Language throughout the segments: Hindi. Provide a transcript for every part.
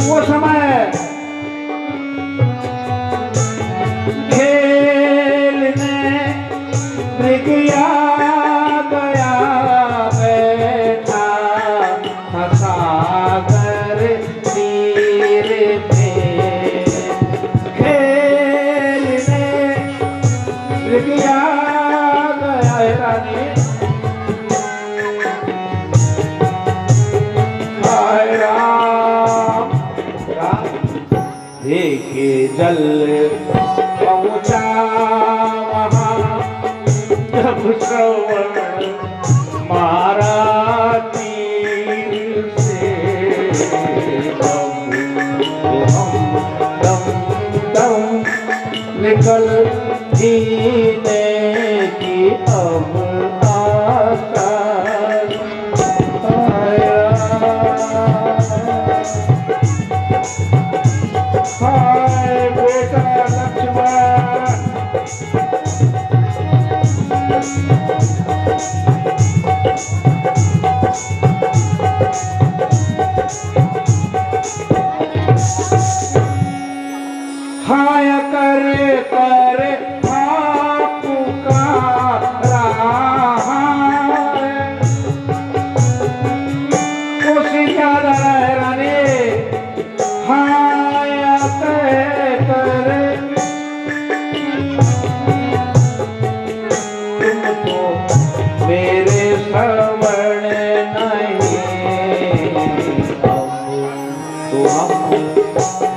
वो समय खेलने गया गया बैठा सागर तीर पे खेलने गया गया रानी के जल पहुँचा वहाँ जब श्रवण मारा तीर से दम निकल जीने की अब आशा हाय करे करे मेरे श्रवण नहीं तो हम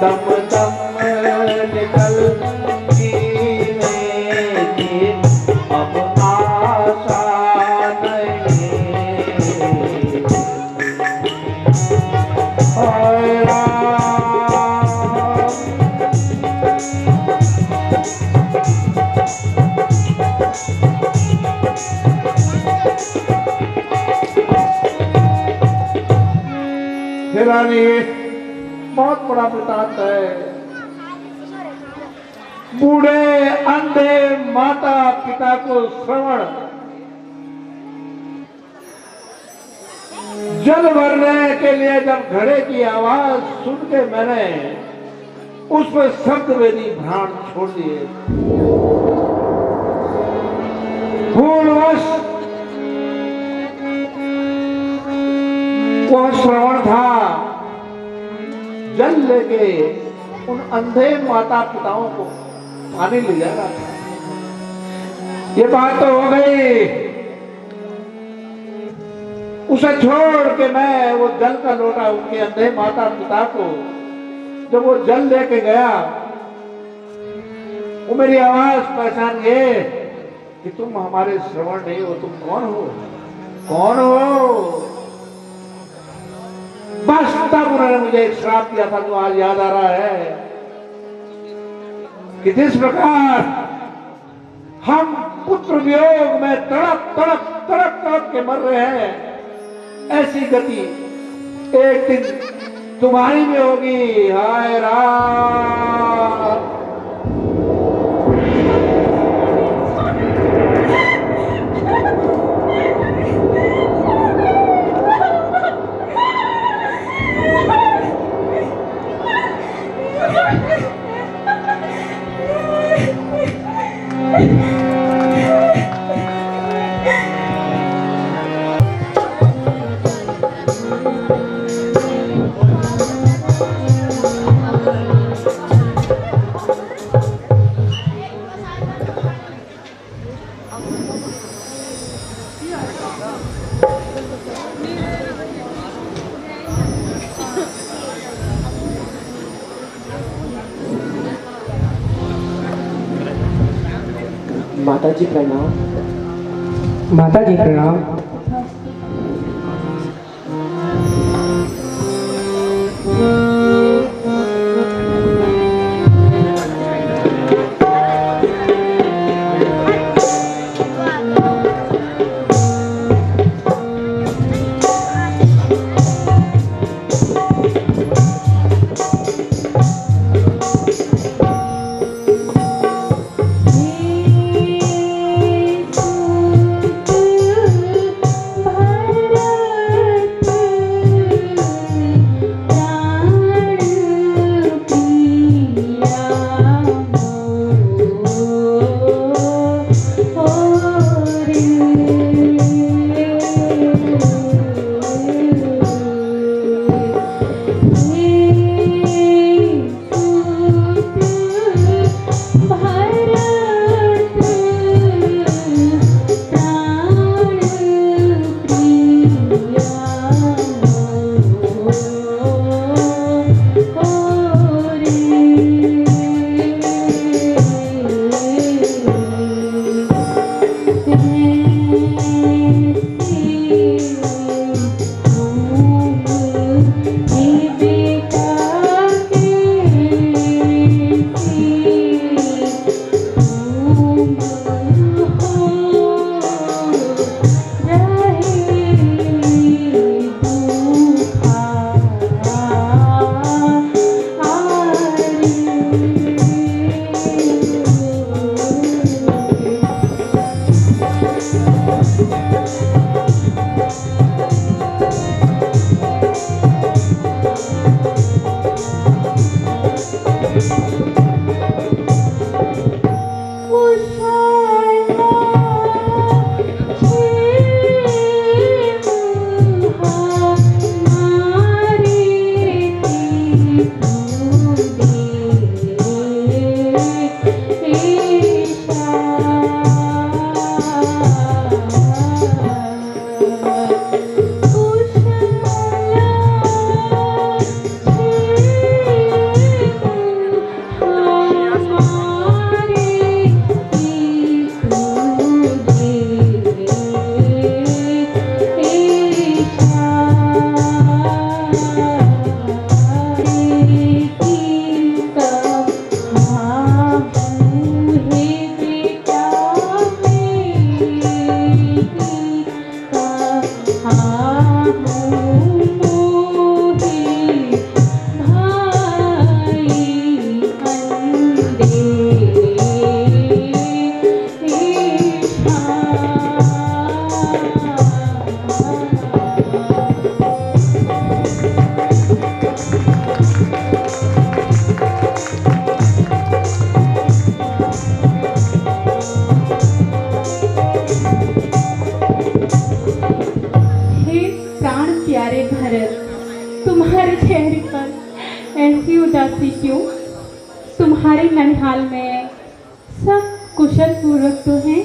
दम दम निकल जीने की अब आशा रानी बहुत बड़ा वृतांत है। बूढ़े अंधे माता पिता को श्रवण जल भरने के लिए जब घड़े की आवाज सुन के मैंने उस पर शब्द वेदी भ्राण छोड़ दिए। भूलवश वो श्रवण था, जल लेके उन अंधे माता पिताओं को पानी ले जा रहा था। ये बात तो हो गई। उसे छोड़ के मैं वो जल का लोटा उनके अंधे माता पिता को जब वो जल लेके गया, वो मेरी आवाज पहचान गए कि तुम हमारे श्रवण नहीं हो। तुम कौन हो? कौन हो? बस तब उन्होंने मुझे एक श्राप दिया था जो आज याद आ रहा है कि जिस प्रकार हम पुत्र वियोग में तड़प तड़प तड़प तड़प के मर रहे हैं, ऐसी गति एक दिन तुम्हारी में होगी। हाय राम। माता जी प्रणाम। माता जी प्रणाम। तुम्हारे चेहरे पर ऐसी उदासी क्यों? तुम्हारे ननिहाल में सब कुशल पूर्वक तो हैं?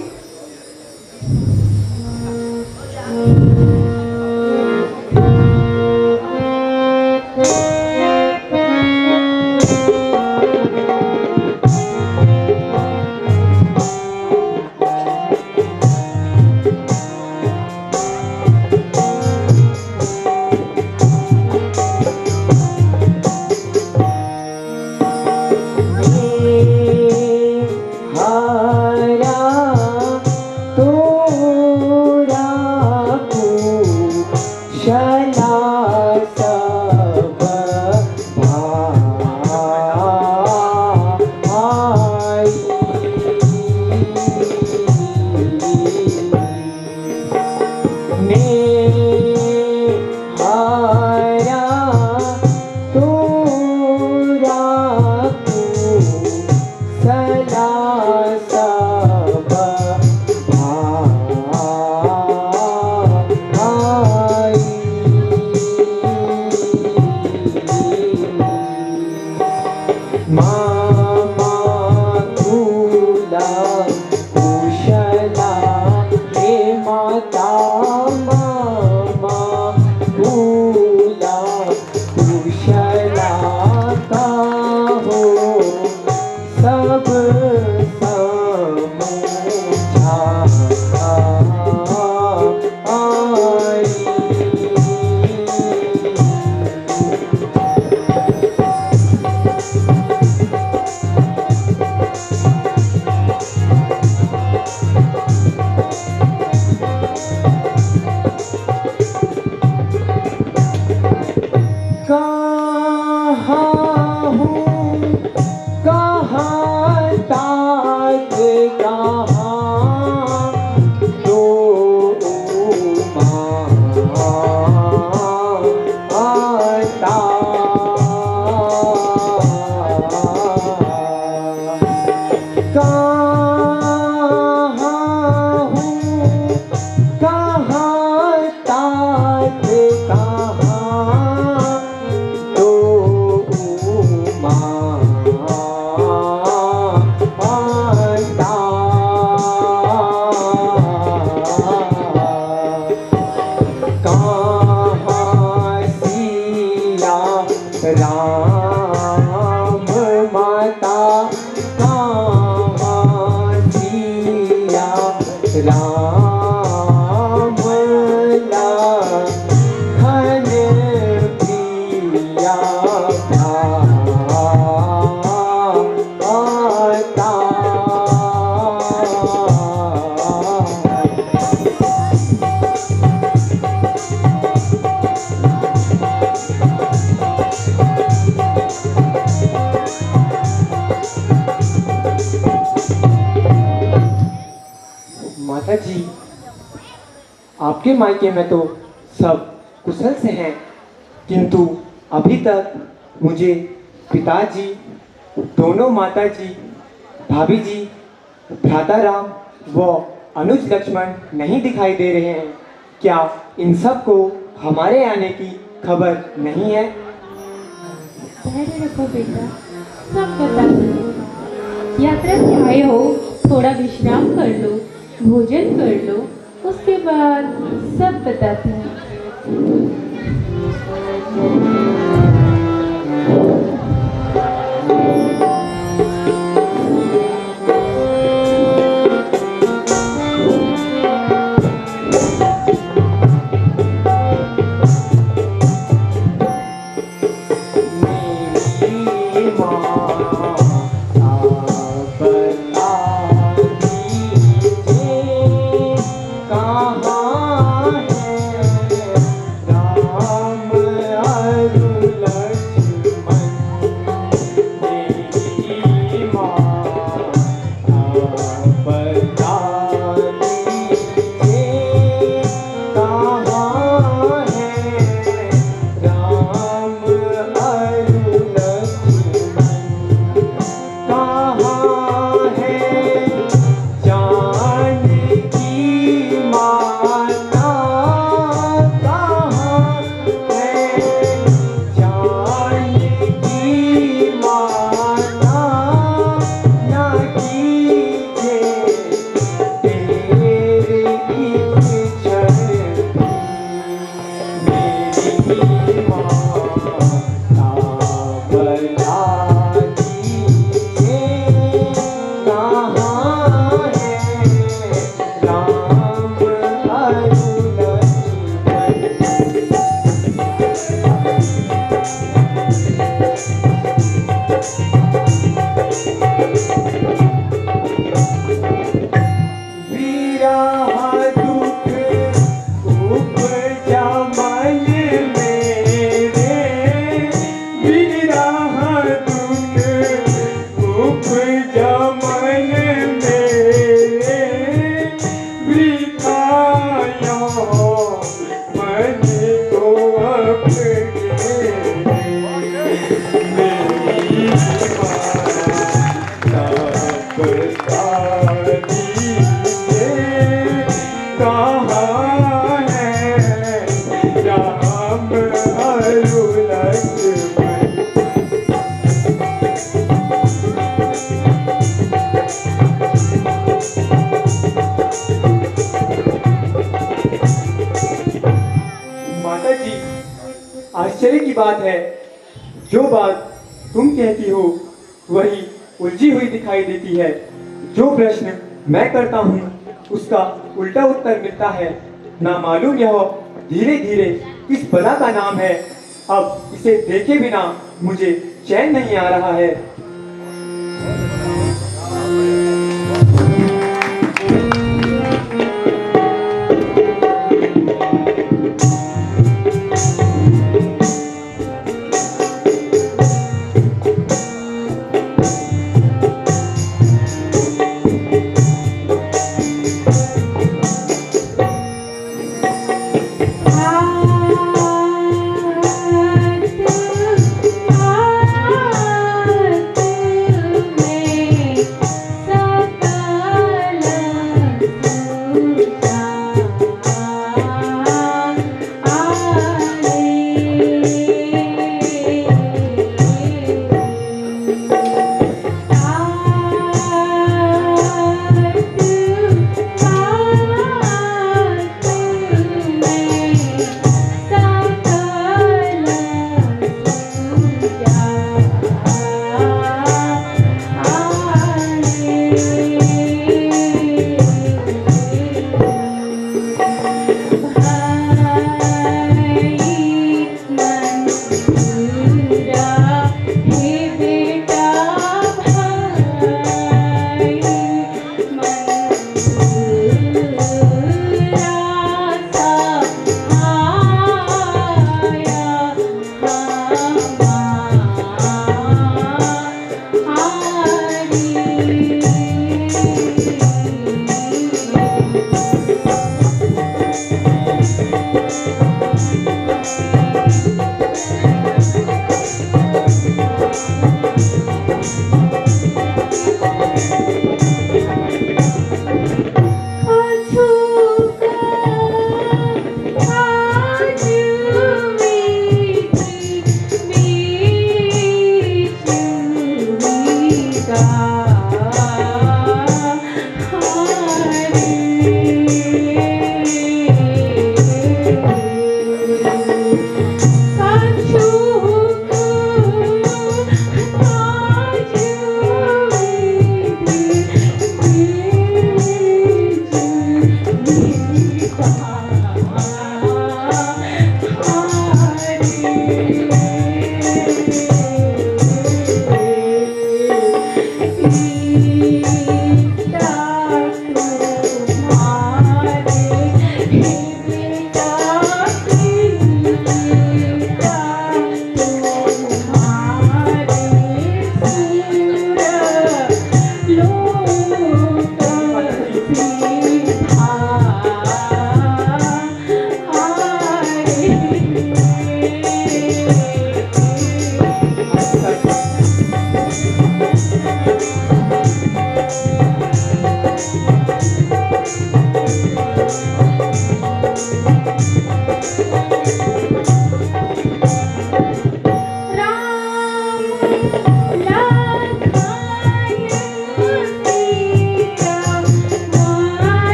राम लखन प्रिया भ्राता। माता जी, आपके मायके में तो सब कुशल से हैं, किंतु अभी तक मुझे पिताजी, दोनों माता जी, भाभी जी, भ्राता राम व अनुज लक्ष्मण नहीं दिखाई दे रहे हैं। क्या इन सब को हमारे आने की खबर नहीं है? धैर्य रखो बेटा, सब बता दूंगी। यात्रा से आए हो, थोड़ा विश्राम कर लो, भोजन कर लो, उसके बाद सब बताते हैं। मेरी माँ आश्चर्य की बात है, जो बात तुम कहती हो वही उलझी हुई दिखाई देती है। जो प्रश्न मैं करता हूँ उसका उल्टा उत्तर मिलता है। ना मालूम यह धीरे धीरे किस बला का नाम है। अब इसे देखे बिना मुझे चैन नहीं आ रहा है।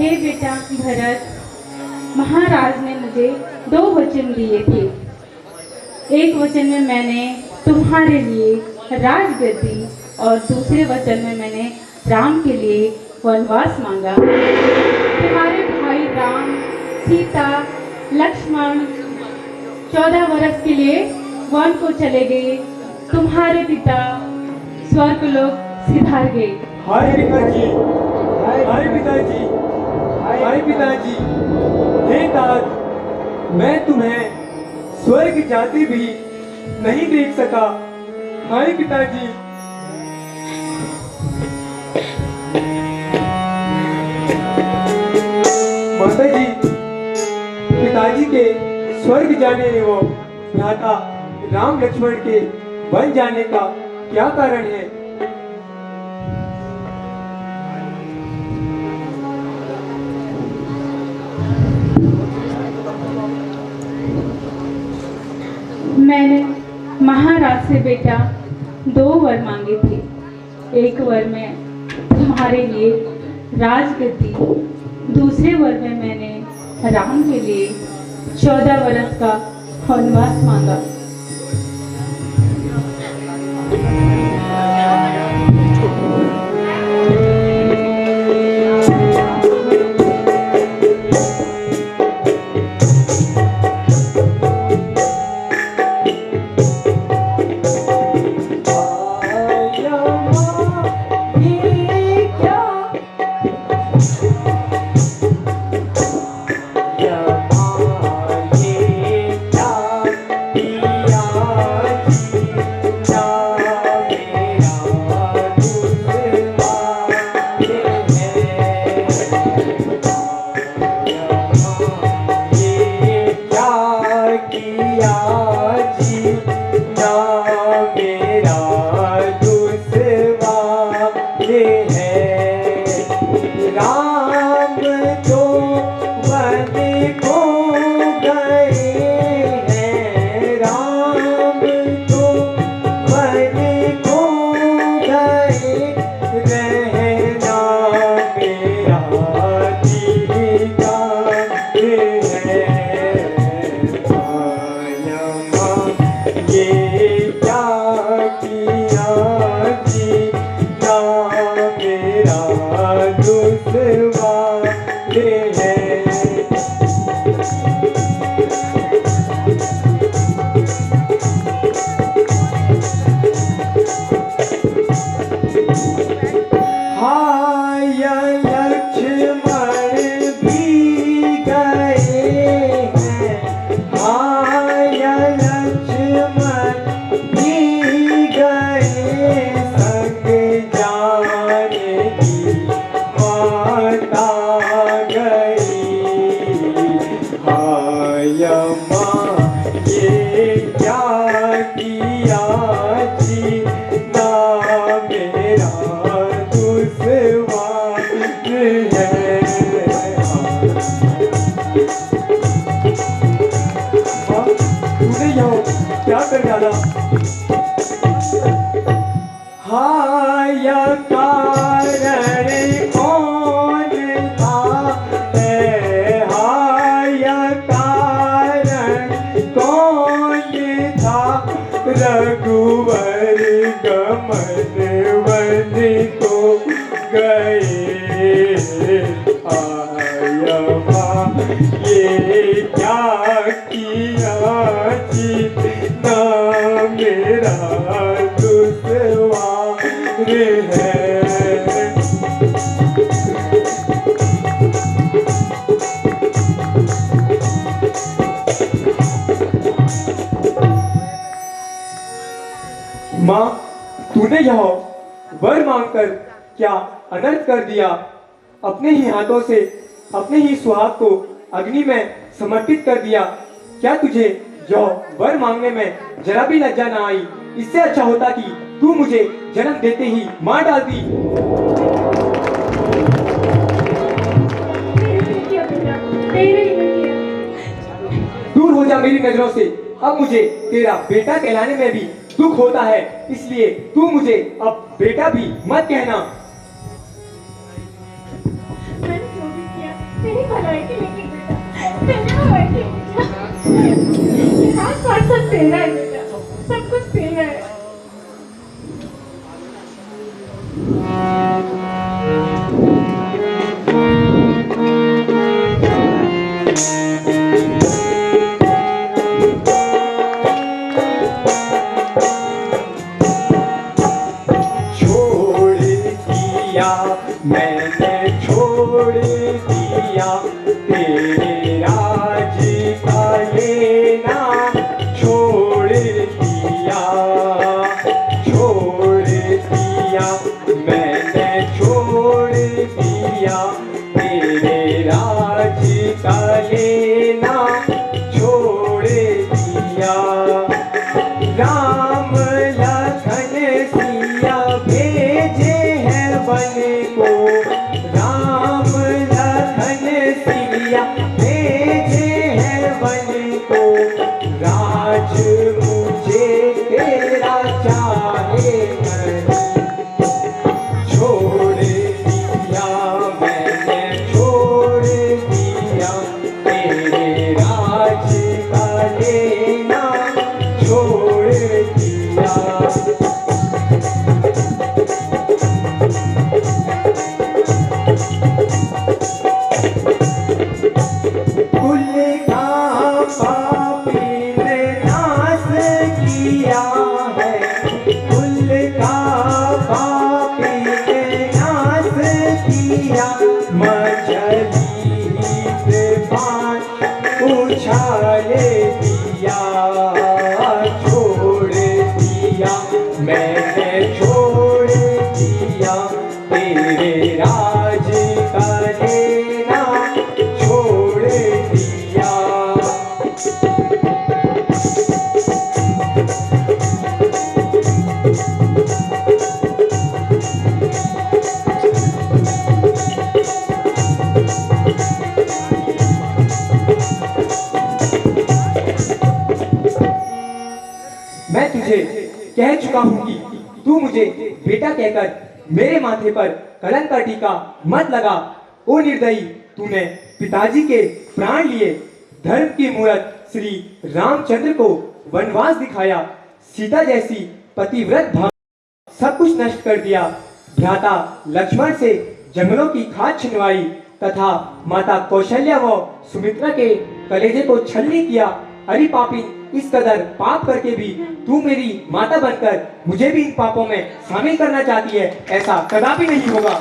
ये बेटा भरत, महाराज ने मुझे 2 वचन दिए थे। एक वचन में मैंने तुम्हारे लिए राजगद्दी और दूसरे वचन में मैंने राम के लिए वनवास मांगा। तुम्हारे भाई राम, सीता, लक्ष्मण 14 वर्ष के लिए वन को चले गए। तुम्हारे पिता स्वर्गलोक सिधार गए। हाय पिताजी, हाय पिताजी, हाय पिताजी, हे तात, मैं तुम्हें स्वर्ग जाते भी नहीं देख सका। हाय पिताजी। माताजी, पिताजी के स्वर्ग जाने एवं भ्राता राम लक्ष्मण के वन जाने का क्या कारण है? मैंने महाराज से बेटा 2 वर मांगे थे। एक वर में तुम्हारे लिए राजगद्दी, दूसरे वर में मैंने राम के लिए 14 वर्ष का वनवास मांगा। क्या कर डाला? हाय कारण कौन था है, हाय कारण कौन था, रघुवर गमन वन को गए। आय माँ ये क्या किया जी, ना मेरा दुश्वार है। माँ, तूने यह वर मांगकर क्या अनर्थ कर दिया? अपने ही हाथों से अपने ही सुहाग को अग्नि में समर्पित कर दिया। क्या तुझे यह वर मांगने में जरा भी लज्जा ना आई? इससे अच्छा होता कि तू मुझे जन्म देते ही मार डालती। दूर हो जा मेरी नजरों से। अब मुझे तेरा बेटा कहलाने में भी दुख होता है, इसलिए तू मुझे अब बेटा भी मत कहना। मैंने जो भी किया तेरी भलाई के लिए बेटा, तेरे भलाई के लिए बेटा, राजपाट सब तेरा है बेटा, सब कुछ तेरा है। छोड़ दिया मैंने, छोड़ दिया तेरे राज का लेना, छोड़ दिया, छोड़ दिया मैंने, छोड़ दिया तेरे राज का लेना, छोड़ दिया। राम लखन सिया भेजे हैं वन को, राम लखन सिया भेजे हैं वन को, राज मुझे तेरा चाहे नहीं, छोड़ दिया मैंने, छोड़ दिया तेरे राज का लेना, छोड़ दिया। कुल का पापी ने नाश किया है, कुल का पापी ने नाश किया, मछली से पान उछाले दिया, छोड़ दिया मैंने, छोड़ दिया तेरे राज का लेना, छोड़ दिया। मैं तुझे कह चुका हूँ कि तू मुझे बेटा कहकर मेरे माथे पर कलंक का टीका मत लगा। ओ निर्दयी, तूने पिताजी के प्राण लिए, धर्म की मूरत श्री रामचंद्र को वनवास दिखाया, सीता जैसी पतिव्रत भाव सब कुछ नष्ट कर दिया, भ्राता लक्ष्मण से जंगलों की खाद छिनवाई तथा माता कौशल्या व सुमित्रा के कलेजे को छलनी किया। अरे पापी, इस कदर पाप करके भी तू मेरी माता बनकर मुझे भी इन पापों में शामिल करना चाहती है, ऐसा कदापि नहीं होगा।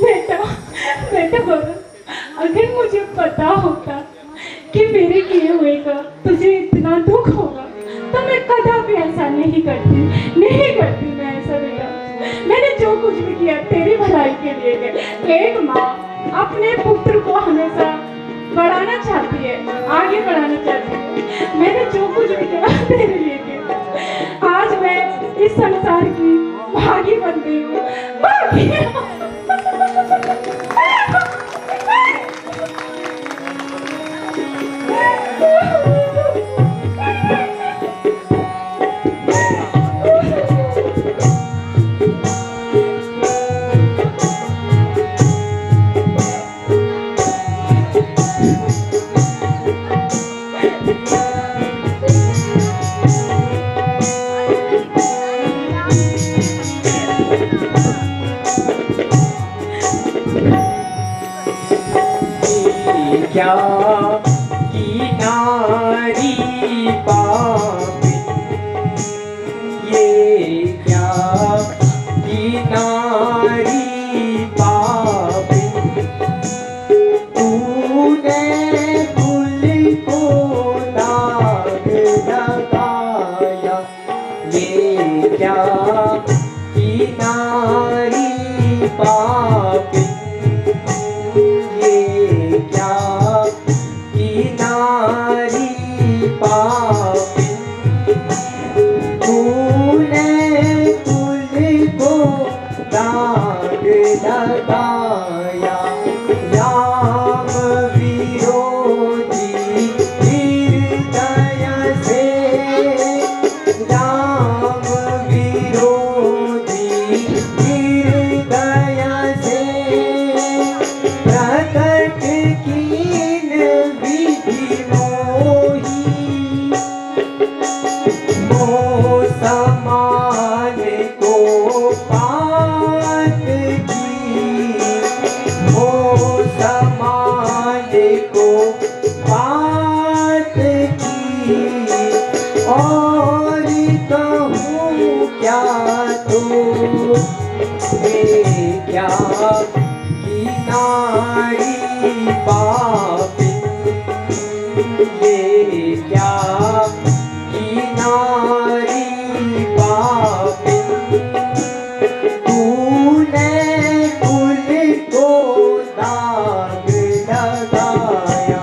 बेटा बेटा भगत, अगर मुझे पता होता कि मेरे किए हुए का तुझे इतना दुख होगा तो मैं कदापि ऐसा नहीं करती मैं ऐसा बेटा। मैंने जो कुछ भी किया तेरी भलाई के लिए है। एक माँ अपने पुत्र को हमेशा बढ़ाना चाहती है, आगे बढ़ाना चाहती है। मैंने जो कुछ भी किया तेरे लिए किया। आज मैं इस संसार की भागी बन गई हूँ, भागी। क्या की नारी पापी, ये क्या की नारी पापी, तूने कुल को दाग लगाया। ये क्या की नारी पापी, पापी, तूने कुल को दाग लगाया। राम विरोधी हृदय से, राम विरोधी हृदय से प्रकट कीन विधि समान को पात की, हो समान को पात की। और कहूँ क्या तू क्या की नारी पापी, ये क्या की नारी पापी, तूने कुल को दाग लगाया।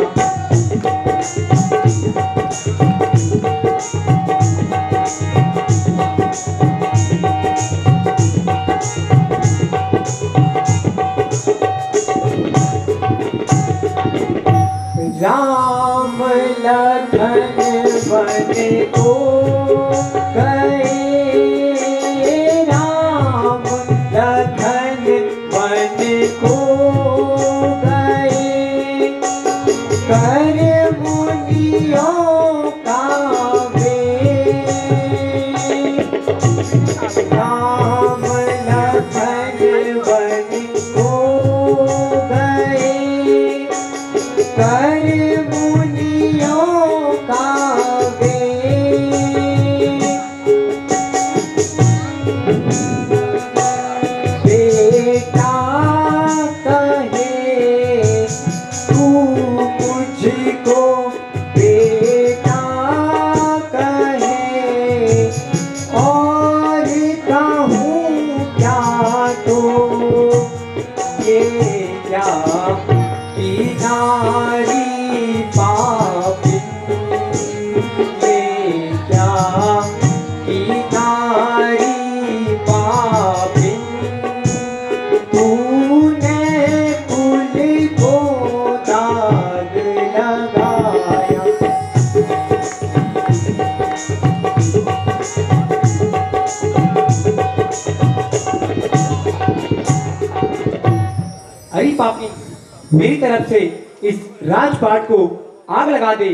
मेरी तरफ से इस राजपाट को आग लगा दे,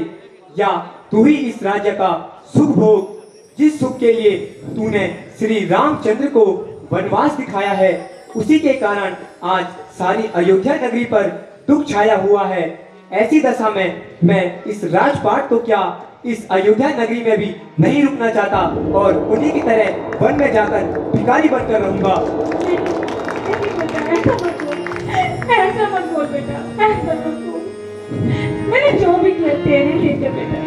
या तू ही इस राज्य का सुख भोग, जिस सुख के लिए तूने श्री रामचंद्र को वनवास दिखाया है, उसी के कारण आज सारी अयोध्या नगरी पर दुख छाया हुआ है। ऐसी दशा में मैं इस राजपाट तो क्या, इस अयोध्या नगरी में भी नहीं रुकना चाहता और उन्हीं की तरह वन में जाकर भिखारी बनकर रहूंगा। ऐसा मत बोल बेटा, ऐसा मत बोल। मैंने जो भी किया तेरे लिए किया बेटा।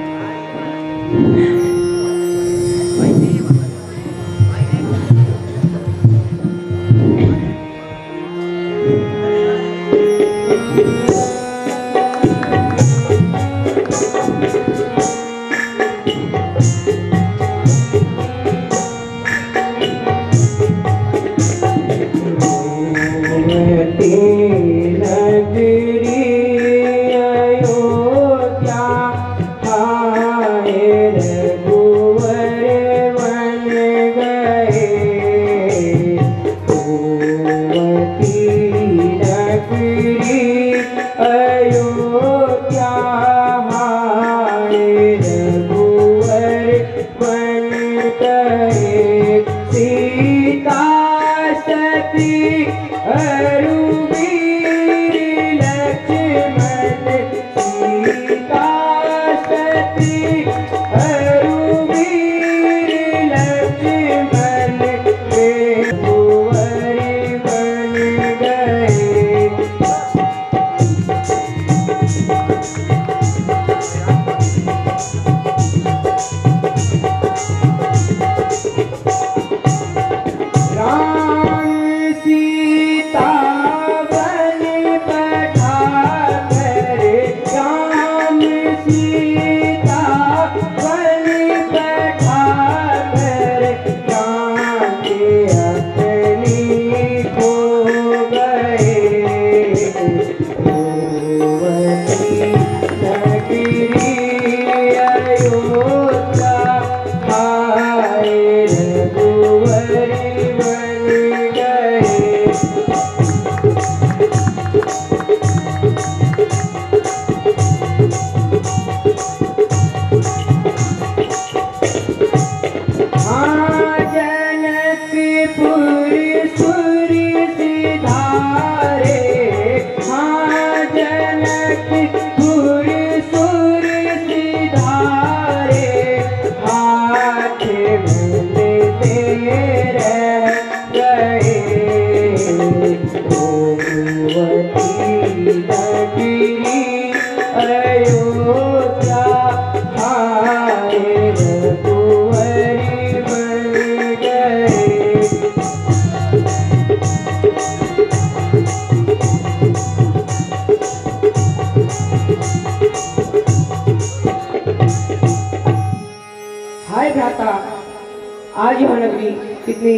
आज यह नगरी कितनी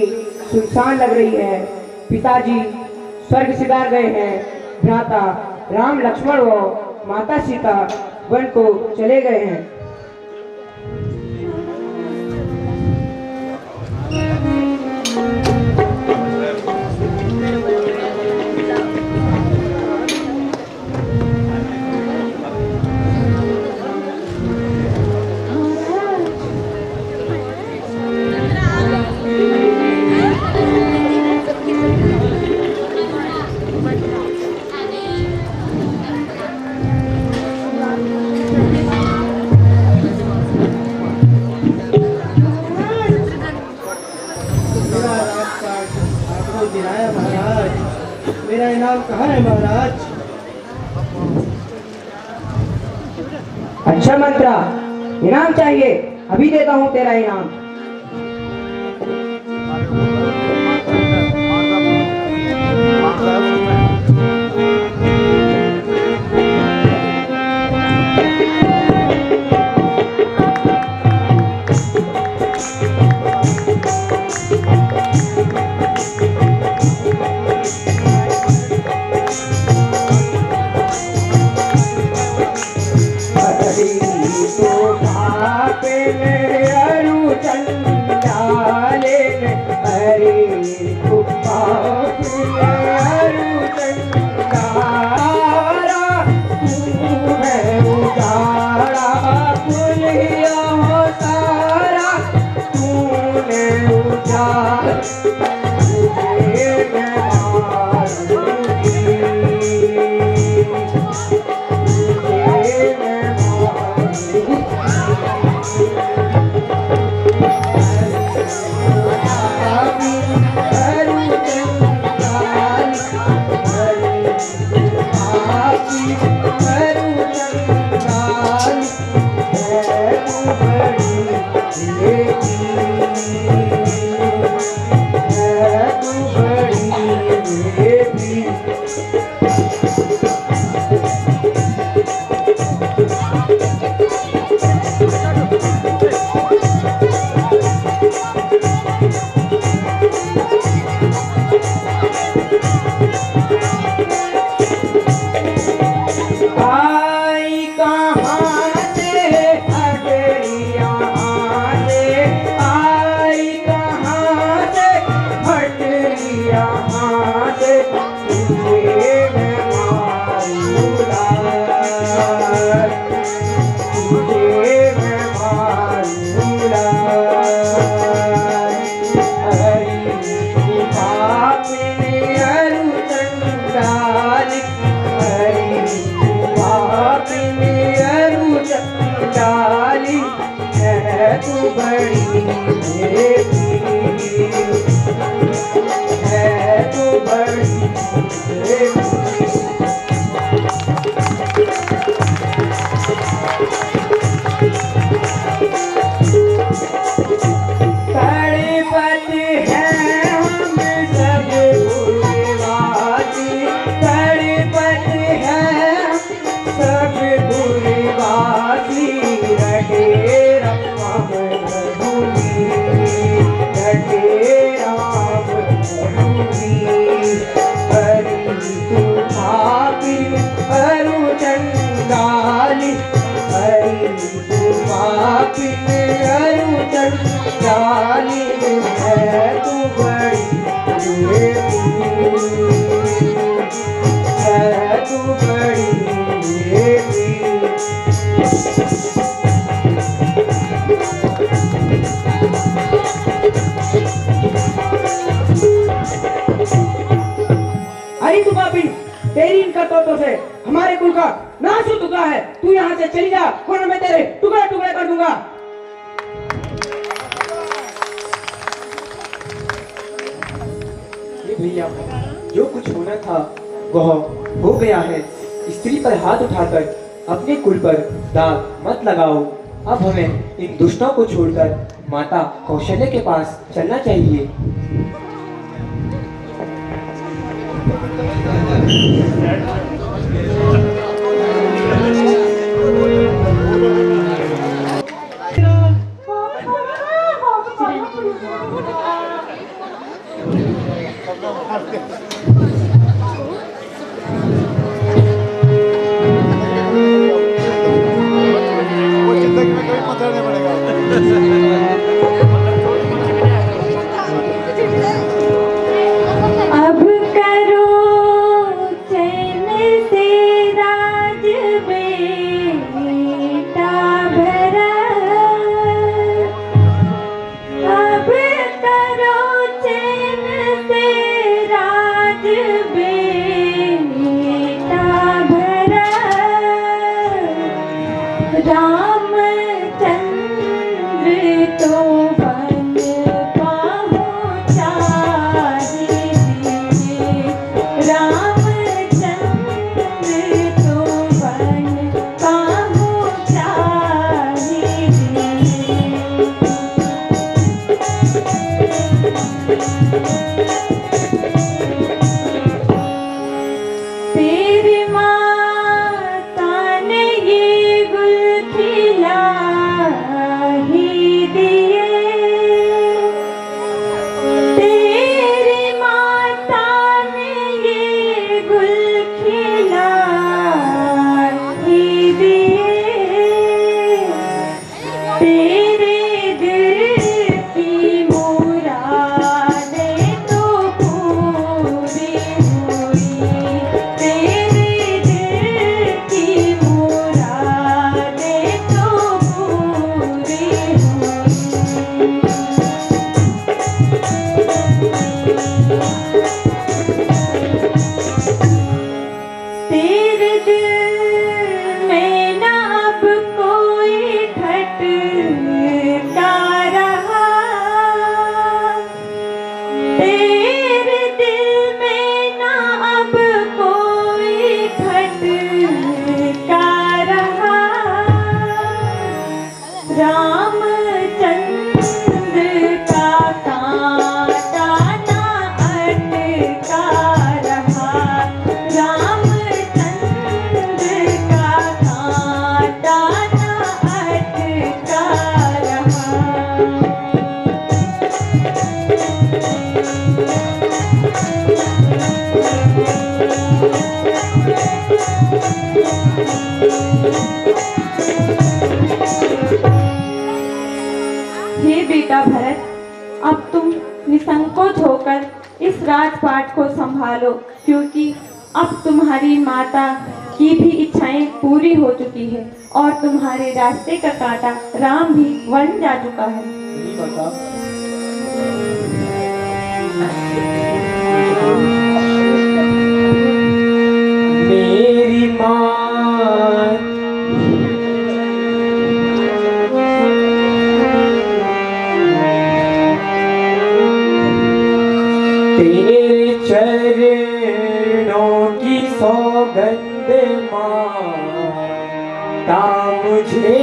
सुनसान लग रही है। पिताजी स्वर्ग सिधार गए हैं। भ्राता राम लक्ष्मण व माता सीता वन को चले गए हैं। मेरा इनाम कहाँ है महाराज? अच्छा मंत्रा, इनाम चाहिए? अभी देता हूँ तेरा इनाम। है तू बड़ी बेटी। आई कहाँ से हटई यहाँ से, आई कहाँ से हटई यहाँ से, तुझे मैं मारूंगा, तुझे मैं मारूंगा। हरी तू पाप में अरु चंडाली, हरी पाप में अरु चंडाली, है तू बड़ी देवी, है तू बड़ी देवी। तड़पत है हम सब बुरेबाजी, तड़पत है हम सब बुरेबाजी, रटे राम रघुवी, रटे राम रघुवी। हरि तू पापी अरु चंडाली, हरि तू पापी अरु चंडाली, है तू बड़ी देवी, है तू बड़ी देवी। अरे तू पापी, तेरी इन करतूतों से हमारे कुल का नाश हो चुका है। तू यहाँ से चली जा, वरना मैं तेरे टुकड़े टुकड़े कर दूंगा। ये भैया, जो कुछ होना था वह हो गया है। स्त्री पर हाथ उठाकर अपने कुल पर दाग मत लगाओ। अब हमें इन दुष्टों को छोड़कर माता कौशल्या के पास चलना चाहिए। अब करो चैन से राज बेटा भरा, अब करो चैन से राज बेटा भरा। रामचंद्र हे बेटा भरत, अब तुम निसंकोच होकर इस राजपाट को संभालो, क्योंकि अब तुम्हारी माता की भी इच्छाएं पूरी हो चुकी है और तुम्हारे रास्ते का कांटा राम भी वन जा चुका है। मेरी माँ तेरे चरणों की सौगंध माता मुझे,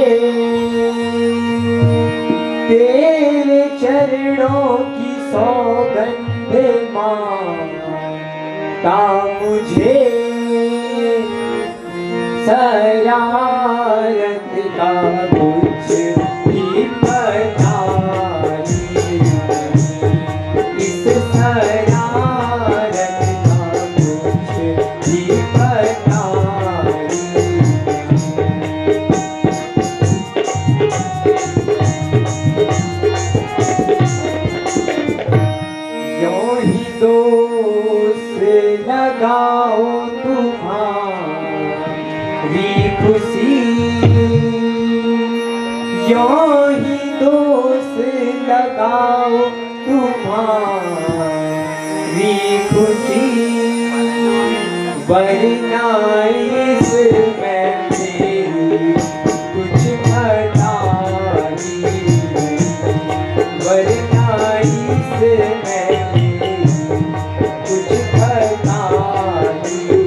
तेरे चरणों की सौगंध माता मुझे, शरारत का कुछ भी पता नहीं, इस शरारत का कुछ भी पता नहीं। यूं ही दोष लगाओ तुम्हारी खुशी, यूं ही दोष लगाओ तुम्हारी खुशी, वरना इसमें मेरी कुछ पता नहीं, वरना इसमें मेरी कुछ पता नहीं।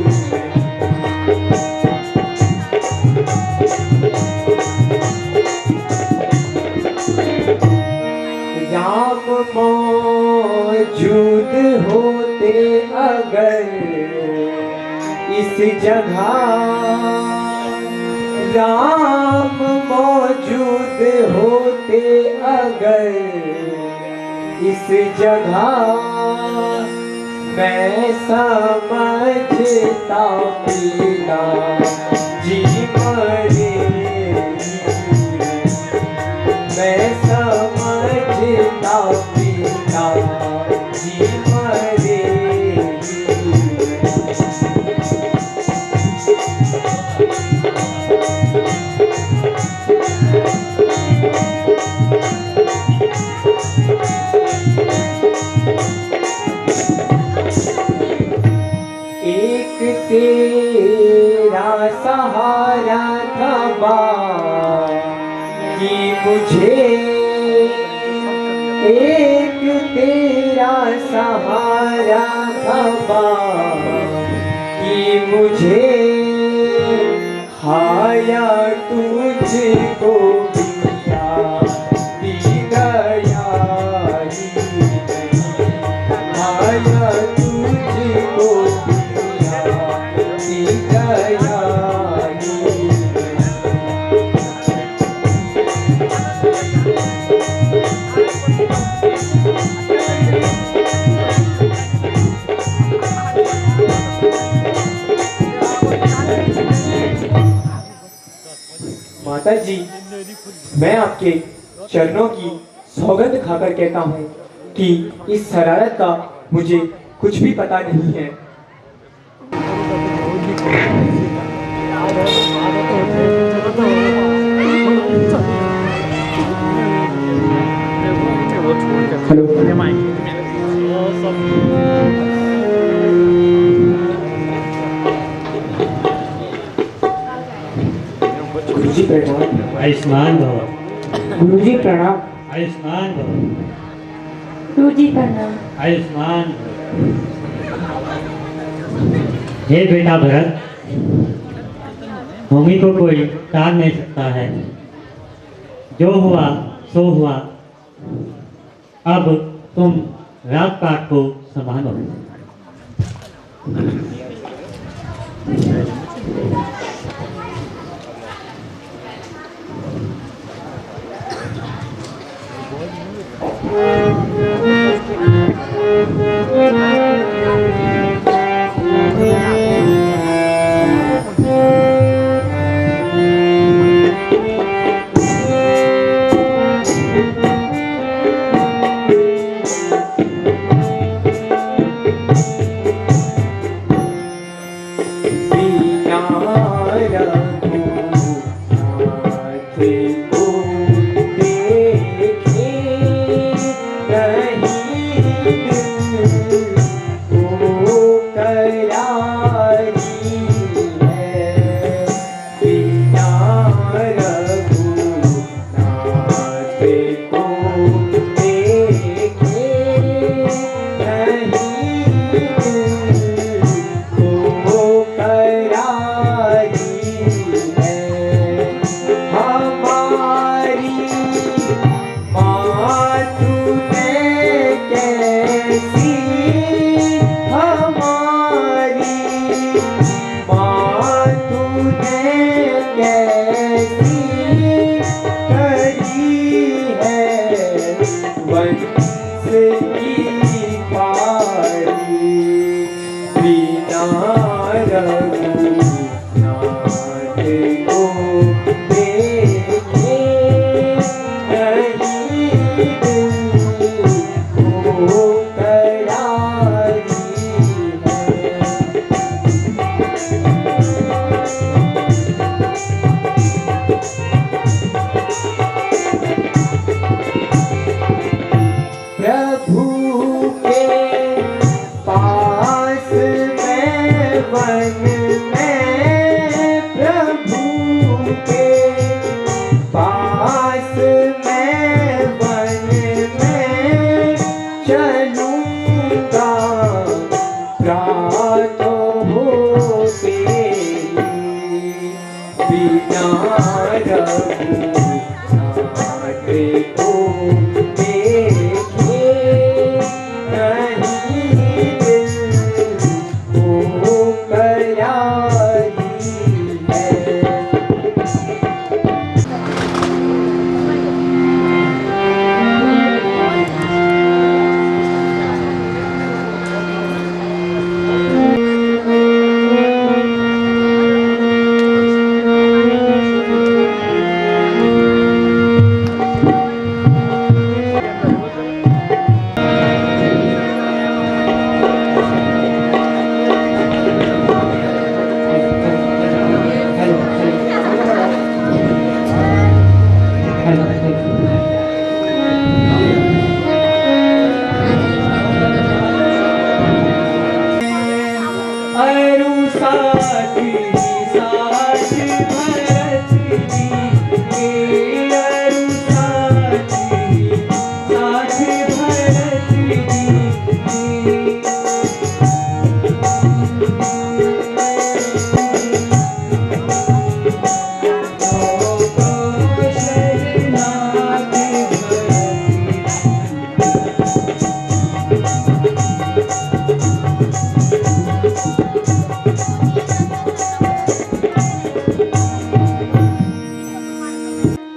राम मौजूद होते अगर इस जगह, राम मौजूद होते अगर इस जगह, मैं समझता पीला जी मरेगी, मैं समझता पीला जी मरेगी। एक तेरा सहारा था बाकी मुझे, एक तेरा सहारा था बाकी मुझे, खाया तुझको पिया पी गया ही नहीं, खाया तुझको पिया पी गया ही माता जी, मैं आपके चरणों की सौगंध खाकर कहता हूँ कि इस शरारत का मुझे कुछ भी पता नहीं है। हेलो, गुरुजी प्रणाम। आयुष्मान भव। गुरुजी प्रणाम। आयुष्मान भव। गुरुजी प्रणाम। आयुष्मान भव। हे बेटा भरत, भूमि को कोई टाल नहीं सकता है, जो हुआ सो हुआ। अब तुम राजपाट को संभालो।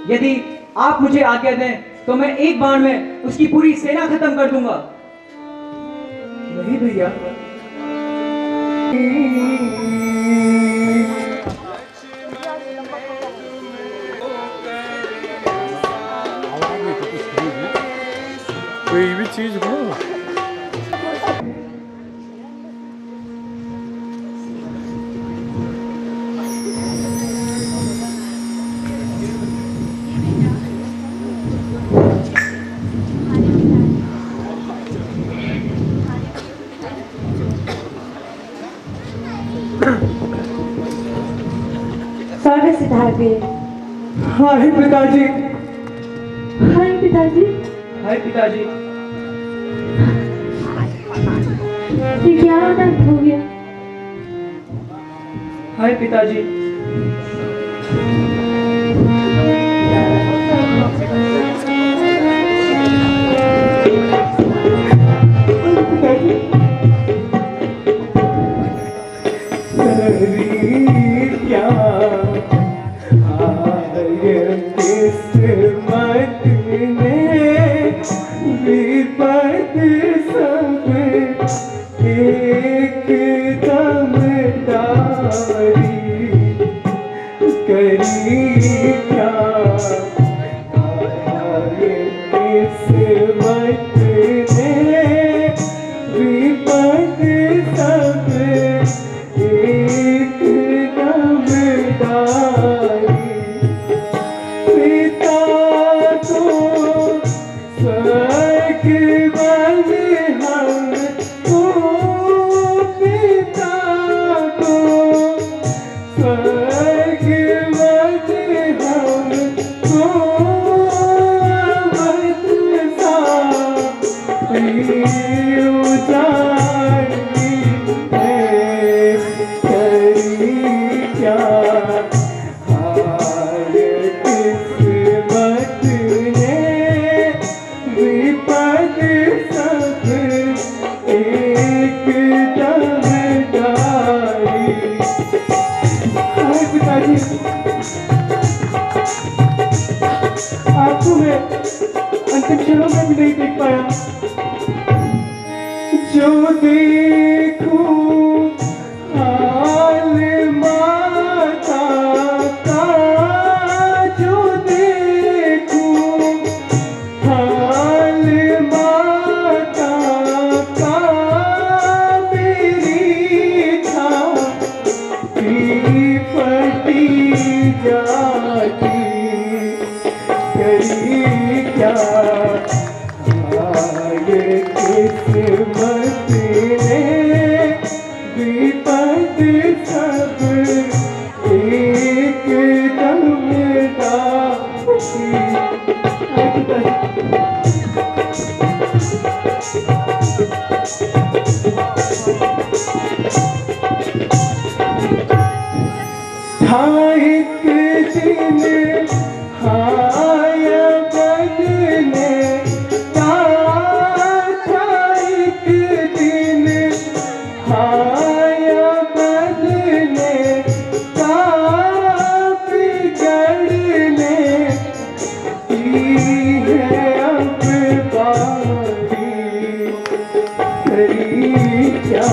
यदि आप मुझे आज्ञा दें तो मैं एक बाण में उसकी पूरी सेना खत्म कर दूंगा। नहीं भैया, कोई भी चीज हो स्वर्ग सिधारते। हाय पिताजी, हाय पिताजी, हाय पिताजी। ये क्या अनर्थ हो गया? हाय पिताजी। देख पाया। जो देखूं हाल माता का, जो देखूं हाल माता का, मेरी छाती फटी जाती, करी क्या आगे किस्मत ने विपद सब एक दम डाली। था एक दिन हाय बदले का, था एक दिन हाय बदले का, बिगड़ने की है अब बारी, करी क्या